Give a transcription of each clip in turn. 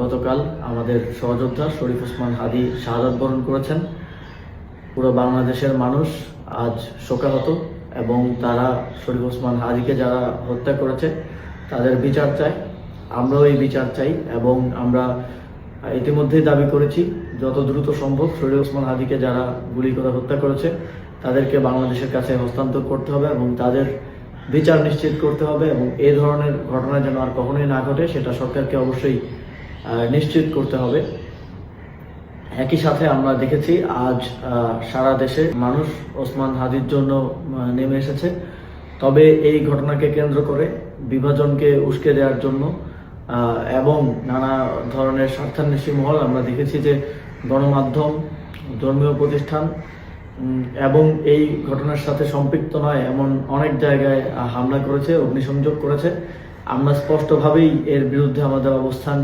গতকাল আমাদের সহযোদ্ধা শরীফ ওসমান হাদী শাহাদাত বরণ করেছেন। পুরো বাংলাদেশের মানুষ আজ শোকাহত এবং তারা শরীফ ওসমান হাদীকে যারা হত্যা করেছে তাদের বিচার চায়। আমরাও এই বিচার চাই এবং আমরা ইতিমধ্যেই দাবি করেছি যত দ্রুত সম্ভব শরীফ ওসমান হাদীকে যারা গুলি করে হত্যা করেছে তাদেরকে বাংলাদেশের কাছে হস্তান্তর করতে হবে এবং তাদের বিচার নিশ্চিত করতে হবে এবং এই ধরনের ঘটনা যেন আর কখনোই না ঘটে সেটা সরকারকে অবশ্যই নিশ্চিত করতে হবে। একই সাথে আমরা দেখেছি আজ সারা দেশে মানুষ ওসমান হাদীর জন্য নেমে এসেছে। তবে এই ঘটনাকে কেন্দ্র করে বিভাজনকে উস্কে দেওয়ার জন্য এবং নানা ধরনের স্বার্থান্বেষী মহল আমরা দেখেছি যে গণমাধ্যম, ধর্মীয় প্রতিষ্ঠান এবং এই ঘটনার সাথে সম্পৃক্ত নয় এমন অনেক জায়গায় হামলা করেছে, অগ্নিসংযোগ করেছে। আমরা স্পষ্টভাবেই এর বিরুদ্ধে আমাদের অবস্থান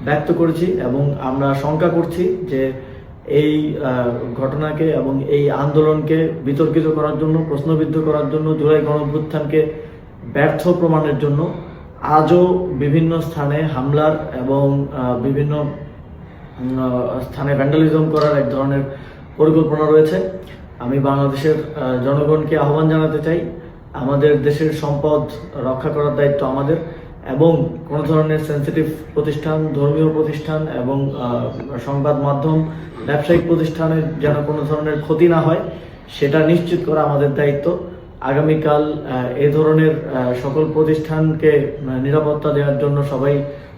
ব্যক্ত করেছি এবং আমরা শঙ্কা করছি যে এই ঘটনাকে এবং এই আন্দোলনকে বিতর্কিত করার জন্য, প্রশ্নবিদ্ধ করার জন্য, জুলাই গণঅভ্যুত্থানকে ব্যর্থ প্রমাণের জন্য আজও বিভিন্ন স্থানে হামলার এবং বিভিন্ন স্থানে ভ্যান্ডালিজম করার এক ধরনের পরিকল্পনা রয়েছে। আমি বাংলাদেশের জনগণকে আহ্বান জানাতে চাই, আমাদের দেশের সম্পদ রক্ষা করার দায়িত্ব আমাদের এবং কোনো ধরনের সেন্সিটিভ প্রতিষ্ঠান, ধর্মীয় প্রতিষ্ঠান এবং সংবাদ মাধ্যম, ব্যবসায়িক প্রতিষ্ঠানের যেন কোনো ধরনের ক্ষতি না হয় সেটা নিশ্চিত করা আমাদের দায়িত্ব। আগামীকাল এ ধরনের সকল প্রতিষ্ঠানকে নিরাপত্তা দেওয়ার জন্য সবাই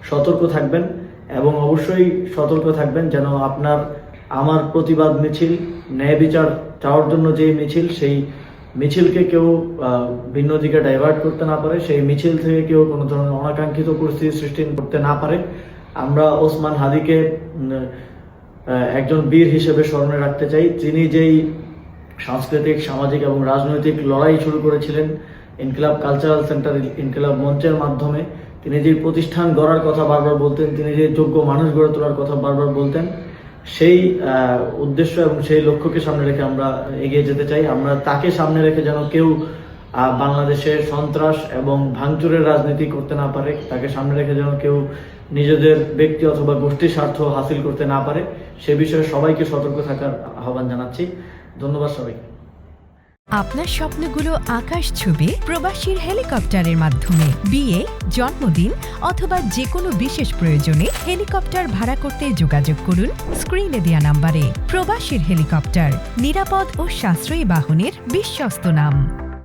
সতর্ক থাকবেন এবং অবশ্যই সতর্ক থাকবেন যেন আপনার আমার প্রতিবাদ মিছিল, ন্যায় বিচার চাওয়ার জন্য যে মিছিল, সেই মিছিলকে কেউ ভিন্ন দিকে ডাইভার্ট করতে না পারে, সেই মিছিল থেকে কেউ কোনো ধরনের অনাকাঙ্ক্ষিত পরিস্থিতি সৃষ্টি করতে না পারে। আমরা ওসমান হাদীকে একজন বীর হিসেবে স্মরণে রাখতে চাই। তিনি যেই সাংস্কৃতিক, সামাজিক এবং রাজনৈতিক লড়াই শুরু করেছিলেন ইনকিলাব কালচারাল সেন্টার, ইনকিলাব মঞ্চের মাধ্যমে, তিনি যে প্রতিষ্ঠান গড়ার কথা বারবার বলতেন, তিনি যে যোগ্য মানুষ গড়ে তোলার কথা বারবার বলতেন, সেই উদ্দেশ্য এবং সেই লক্ষ্যকে সামনে রেখে আমরা এগিয়ে যেতে চাই। আমরা তাকে সামনে রেখে যেন কেউ বাংলাদেশে সন্ত্রাস এবং ভাঙচুরের রাজনীতি করতে না পারে, তাকে সামনে রেখে যেন কেউ নিজেদের ব্যক্তি অথবা গোষ্ঠীর স্বার্থ হাসিল করতে না পারে, সে বিষয়ে সবাইকে সতর্ক থাকার আহ্বান জানাচ্ছি। ধন্যবাদ সবাইকে। আপনার স্বপ্নগুলো আকাশ ছুবে প্রবাসীর হেলিকপ্টারের মাধ্যমে। বিয়ে, জন্মদিন অথবা যে কোনো বিশেষ প্রয়োজনে হেলিকপ্টার ভাড়া করতে যোগাযোগ করুন স্ক্রিনে দেয়া নাম্বারে। প্রবাসীর হেলিকপ্টার, নিরাপদ ও সাশ্রয়ী বাহনের বিশ্বস্ত নাম।